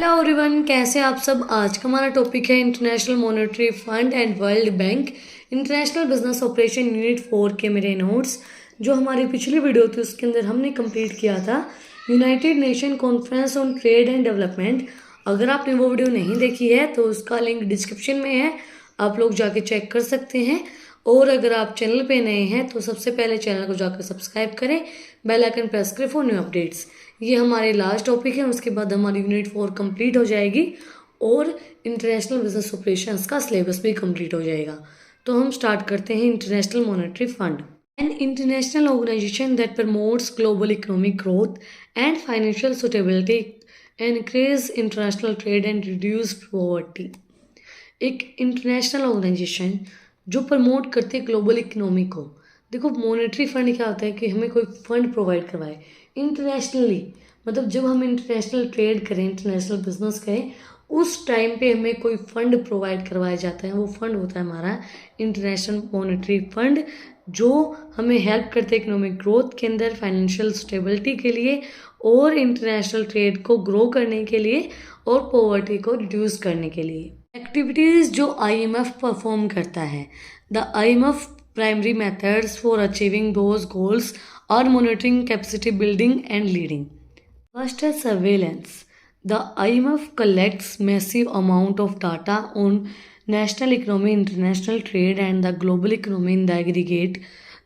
Hello everyone, कैसे आप सब। आज का हमारा टॉपिक है international monetary fund and world bank international business operation unit 4 के मेरे नोट्स जो हमारी पिछली वीडियो थी उसके अंदर हमने कंप्लीट किया था United nation conference on trade and development. अगर आपने वो वीडियो नहीं देखी है तो उसका लिंक डिस्क्रिप्शन में है, आप लोग जाके चेक कर सकते हैं। और अगर आप चैनल पे नए हैं तो सबसे पहले चैनल को जाकर सब्सक्राइब करें, बेल आइकन प्रेस करें फॉर न्यू अपडेट्स। ये हमारे लास्ट टॉपिक है, उसके बाद हमारी यूनिट 4 कंप्लीट हो जाएगी और इंटरनेशनल बिजनेस ऑपरेशंस का सिलेबस भी कंप्लीट हो जाएगा। तो हम स्टार्ट करते हैं। International monetary fund an international organisation that promotes global economic growth and financial suitability, encourage international trade and reduce poverty. एक इंटरनेशनल ऑर्गेनाइजेशन जो प्रमोट करती है ग्लोबल इकोनॉमी को। देखो, मॉनेटरी फंड क्या होता है कि हमें कोई फंड प्रोवाइड करवाए इंटरनेशनली, मतलब जब हम इंटरनेशनल ट्रेड करें, इंटरनेशनल बिजनेस करें, उस टाइम पे हमें कोई फंड प्रोवाइड करवाया जाता है। वो फंड होता है हमारा इंटरनेशनल मॉनेटरी फंड, जो हमें हेल्प करते हैं इकोनॉमिक ग्रोथ के अंदर, फाइनेंशियल स्टेबिलिटी के लिए और इंटरनेशनल ट्रेड को ग्रो करने के लिए और पॉवर्टी को रिड्यूस करने के लिए। एक्टिविटीज़ जो आईएमएफ परफॉर्म करता है। The IMF primary methods for achieving those goals और monitoring capacity building and leading. First is surveillance. The IMF collects massive amount of data on national economy, international trade and the global economy in the aggregate.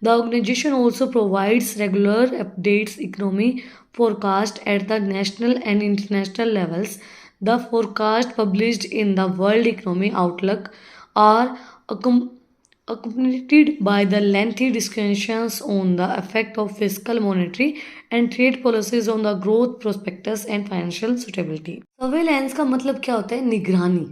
The organization also provides regular updates economy forecast at the national and international levels. The forecast published in the World Economy Outlook are accompanied by the lengthy discussions on the effect of fiscal, monetary and trade policies on the growth prospectus and financial suitability. Surveillance का मतलब क्या होता है? निगरानी।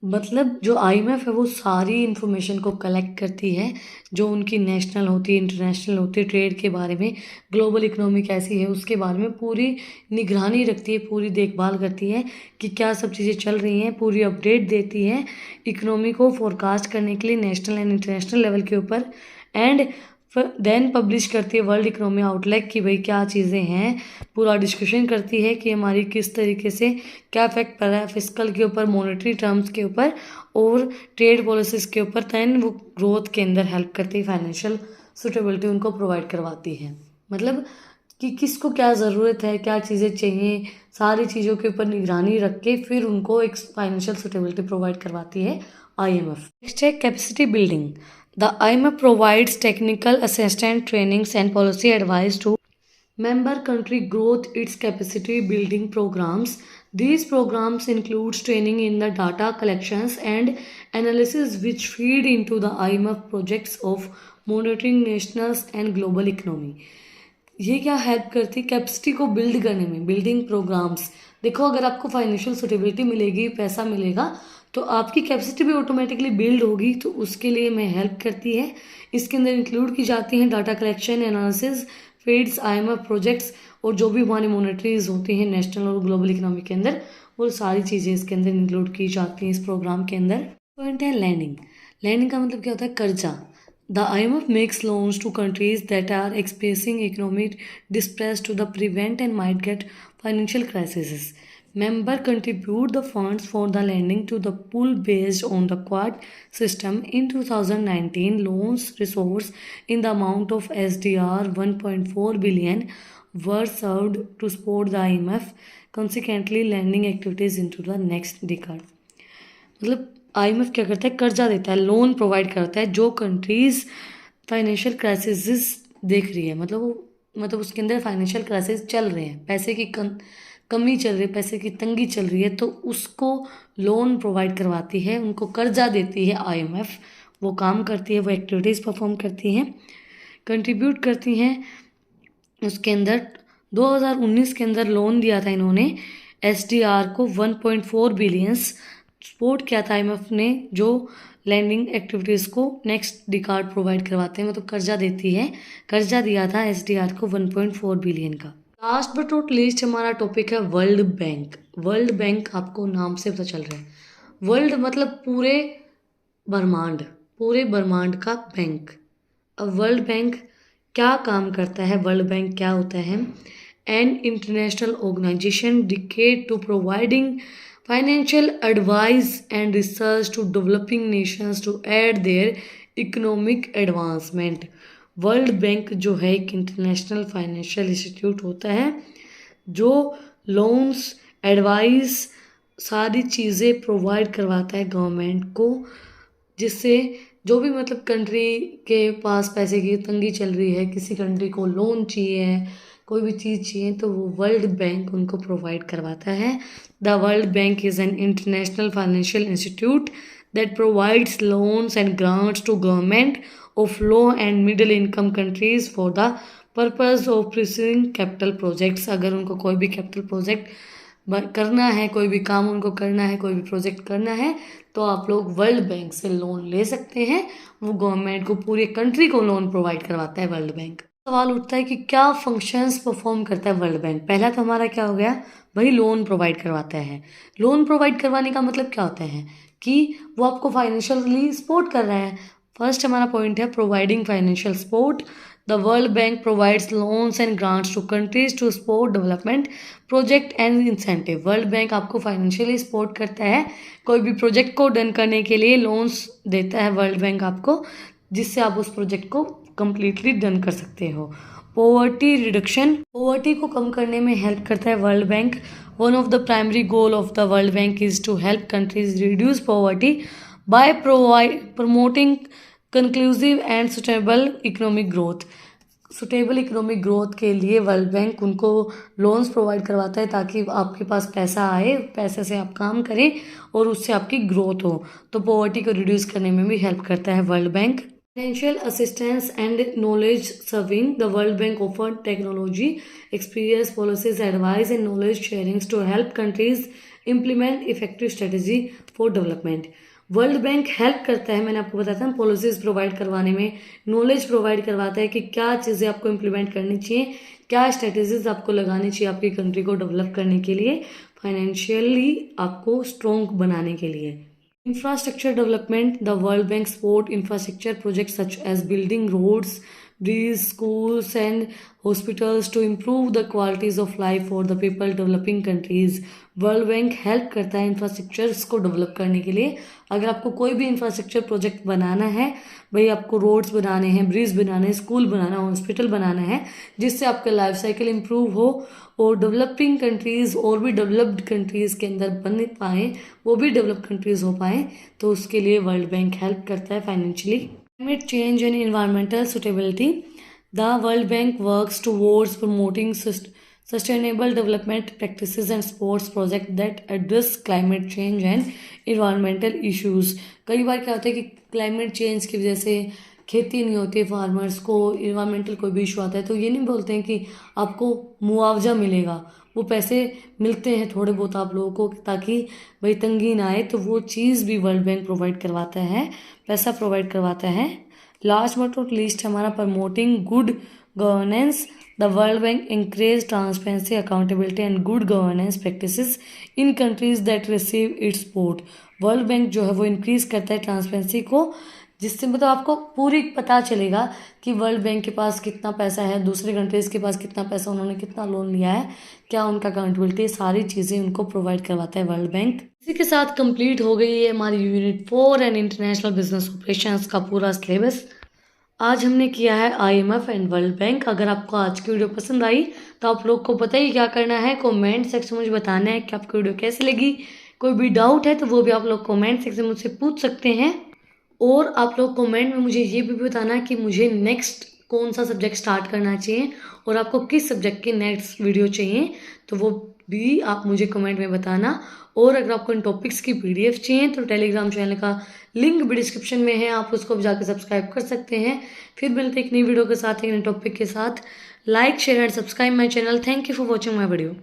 मतलब जो IMF है वो सारी इंफॉर्मेशन को कलेक्ट करती है जो उनकी नेशनल होती है, इंटरनेशनल होती है, ट्रेड के बारे में, ग्लोबल इकोनॉमी कैसी है उसके बारे में पूरी निगरानी रखती है, पूरी देखभाल करती है कि क्या सब चीज़ें चल रही हैं, पूरी अपडेट देती है इकोनॉमी को फोरकास्ट करने के लिए नेशनल एंड इंटरनेशनल लेवल के ऊपर। एंड देन पब्लिश करती है वर्ल्ड इकोनॉमी आउटलुक कि भाई क्या चीज़ें हैं, पूरा डिस्कशन करती है कि हमारी किस तरीके से क्या इफेक्ट पड़ रहा है फिस्कल के ऊपर, मॉनेटरी टर्म्स के ऊपर और ट्रेड पॉलिसीज के ऊपर। देन वो ग्रोथ के अंदर हेल्प करती है, फाइनेंशियल सुटेबिलिटी उनको प्रोवाइड करवाती है। मतलब कि किसको क्या ज़रूरत है, क्या चीज़ें चाहिए, सारी चीज़ों के ऊपर निगरानी रख के फिर उनको एक फाइनेंशियल सुटेबिलिटी प्रोवाइड करवाती है आईएमएफ। नेक्स्ट है capacity building. The IMF provides technical assistance, trainings, and policy advice to member country growth its capacity building programs. These programs include training in the data collections and analysis which feed into the IMF projects of monitoring nationals and global economy. ये क्या help करती है? Capacity को build करने में, building programmes. देखो, अगर आपको फाइनेंशियल सुटेबिलिटी मिलेगी, पैसा मिलेगा, तो आपकी कैपेसिटी भी ऑटोमेटिकली बिल्ड होगी, तो उसके लिए मैं हेल्प करती है। इसके अंदर इंक्लूड की जाती हैं data collection, analysis, feeds, IMF projects और जो भी हमारी मॉनेटरीज होती हैं नेशनल और ग्लोबल इकोनॉमी के अंदर, वो सारी चीज़ें इसके अंदर इंक्लूड की जाती हैं इस प्रोग्राम के अंदर। पॉइंट है लैंडिंग। लैंडिंग का मतलब क्या होता है? कर्जा। The IMF makes loans to countries that are experiencing economic distress to the prevent and might get financial crises. Member contribute the funds for the lending to the pool based on the Quad system. In 2019, loans resource in the amount of SDR 1.4 billion were served to support the IMF, consequently lending activities into the next decade. मतलब IMF क्या करता है? कर्जा देता है, loan provide करता है जो कंट्रीज फाइनेंशियल क्राइसिस देख रही है, मतलब उसके अंदर फाइनेंशियल क्राइसिस चल रहे हैं, पैसे की कमी चल रही है, पैसे की तंगी चल रही है, तो उसको लोन प्रोवाइड करवाती है, उनको कर्जा देती है आईएमएफ। वो काम करती है, वो एक्टिविटीज़ परफॉर्म करती हैं, कंट्रीब्यूट करती हैं। उसके अंदर 2019 के अंदर लोन दिया था इन्होंने एसडीआर को 1.4 बिलियंस सपोर्ट किया था आईएमएफ ने, जो लैंडिंग एक्टिविटीज़ को नेक्स्ट डिकार्ड प्रोवाइड करवाते हैं, मतलब कर्जा देती है। कर्जा दिया था एसडीआर को 1.4 बिलियन का। लास्ट बट नॉट लीस्ट हमारा टॉपिक है वर्ल्ड बैंक। वर्ल्ड बैंक आपको नाम से पता चल रहा है, वर्ल्ड मतलब पूरे ब्रह्मांड का बैंक। अब वर्ल्ड बैंक क्या काम करता है? वर्ल्ड बैंक क्या होता है? an international organization dedicated to providing financial advice and research to developing nations to aid their economic advancement. World bank जो है एक इंटरनेशनल फाइनेंशियल इंस्टीट्यूट होता है जो लोन्स, एडवाइस, सारी चीज़ें प्रोवाइड करवाता है गवर्नमेंट को, जिससे जो भी मतलब कंट्री के पास पैसे की तंगी चल रही है, किसी कंट्री को लोन चाहिए है, कोई भी चीज़ चाहिए, तो वो वर्ल्ड बैंक उनको प्रोवाइड करवाता है. The World Bank is an international financial institute that provides loans and grants to government of low and middle income countries for the purpose of pursuing capital projects. अगर उनको कोई भी capital project करना है, कोई भी काम उनको करना है, कोई भी प्रोजेक्ट करना है, तो आप लोग वर्ल्ड बैंक से लोन ले सकते हैं. वो गवर्नमेंट को, पूरी कंट्री को लोन प्रोवाइड करवाता है वर्ल्ड बैंक. सवाल उठता है कि क्या फंक्शंस परफॉर्म करता है वर्ल्ड बैंक. पहला तो हमारा क्या हो गया भाई, लोन प्रोवाइड करवाता है. लोन प्रोवाइड करवाने का मतलब क्या होता है कि वो आपको फाइनेंशियली सपोर्ट कर रहा है. फर्स्ट हमारा पॉइंट है providing financial support. The World Bank provides loans and grants to countries to support development project and incentive. World bank आपको फाइनेंशियली सपोर्ट करता है, कोई भी प्रोजेक्ट को डन करने के लिए लोन्स देता है वर्ल्ड बैंक आपको, जिससे आप उस प्रोजेक्ट को कम्प्लीटली डन कर सकते हो. पॉवर्टी रिडक्शन, पॉवर्टी को कम करने में हेल्प करता है World Bank. One of the primary goal of the World Bank is to help countries reduce poverty by promoting conclusive and suitable economic growth. Suitable economic growth के लिए World Bank उनको loans provide करवाता है ताकि आपके पास पैसा आए, पैसे से आप काम करें और उससे आपकी ग्रोथ हो. तो पॉवर्टी को रिड्यूस करने में भी हेल्प करता है World Bank. Financial assistance and knowledge serving. The World Bank offer technology, experience, policies, advice and knowledge sharings to help countries implement effective strategy for development. World Bank help करता है, मैंने आपको बताया था, पॉलिसीज़ प्रोवाइड करवाने में, knowledge provide करवाता है कि क्या चीज़ें आपको इम्प्लीमेंट करनी चाहिए, क्या स्ट्रेटजीज आपको लगानी चाहिए आपकी कंट्री को डेवलप करने के लिए, फाइनेंशियली आपको स्ट्रॉन्ग बनाने के लिए. Infrastructure development. The World Bank support infrastructure project such as building roads, bridge, schools and hospitals to improve the qualities of life for the people developing countries. World Bank help करता है infrastructures को develop करने के लिए. अगर आपको कोई भी इंफ्रास्ट्रक्चर प्रोजेक्ट बनाना है, भाई आपको रोड्स बनाने हैं, ब्रिज बनाने हैं, स्कूल बनाना है, हॉस्पिटल बनाना है, जिससे आपका लाइफ साइकिल इम्प्रूव हो और डेवलपिंग कंट्रीज़ और भी डेवलप्ड कंट्रीज़ के अंदर बन पाएँ, वो भी डेवलप कंट्रीज़ हो पाएँ, तो उसके लिए वर्ल्ड बैंक हेल्प करता है financially. Climate change and environmental suitability. The World Bank works towards promoting sustainable development practices and supports projects that address climate change and environmental issues. कई बार क्या होता है कि क्लाइमेट चेंज की वजह से खेती नहीं होती है, फार्मर्स को इन्वायरमेंटल कोई भी इशू आता है, तो ये नहीं बोलते हैं कि आपको मुआवजा मिलेगा. वो पैसे मिलते हैं थोड़े बहुत आप लोगों को ताकि भाई तंगी ना आए, तो वो चीज़ भी वर्ल्ड बैंक प्रोवाइड करवाता है, पैसा प्रोवाइड करवाता है. लास्ट बट नॉट लीस्ट हमारा promoting good governance. The World bank increase transparency, accountability and good governance practices in countries that receive it's support. World bank जो है वो इंक्रीज करता है ट्रांसपेरेंसी को, जिससे मतलब आपको पूरी पता चलेगा कि वर्ल्ड बैंक के पास कितना पैसा है, दूसरे कंट्रीज़ के पास कितना पैसा, उन्होंने कितना लोन लिया है, क्या उनका अकाउंटेबिलिटी, सारी चीज़ें उनको प्रोवाइड करवाता है वर्ल्ड बैंक. इसी के साथ कंप्लीट हो गई है हमारी unit 4 and international business operations का पूरा सिलेबस. आज हमने किया है IMF एंड वर्ल्ड बैंक. अगर आपको आज की वीडियो पसंद आई तो आप लोग को पता ही क्या करना है, कमेंट सेक्शन में मुझे बताना है कि आपको वीडियो कैसी लगी. कोई भी डाउट है तो वो भी आप लोग कमेंट सेक्शन में मुझसे पूछ सकते हैं. और आप लोग कमेंट में मुझे ये भी बताना कि मुझे नेक्स्ट कौन सा सब्जेक्ट स्टार्ट करना चाहिए और आपको किस सब्जेक्ट की नेक्स्ट वीडियो चाहिए, तो वो भी आप मुझे कमेंट में बताना. और अगर आपको इन टॉपिक्स की PDF चाहिए तो टेलीग्राम चैनल का लिंक भी डिस्क्रिप्शन में है, आप उसको जाकर सब्सक्राइब कर सकते हैं. फिर मिलते एक नई वीडियो के साथ, एक नए टॉपिक के साथ. Like, share and subscribe my channel. Thank you for watching my video.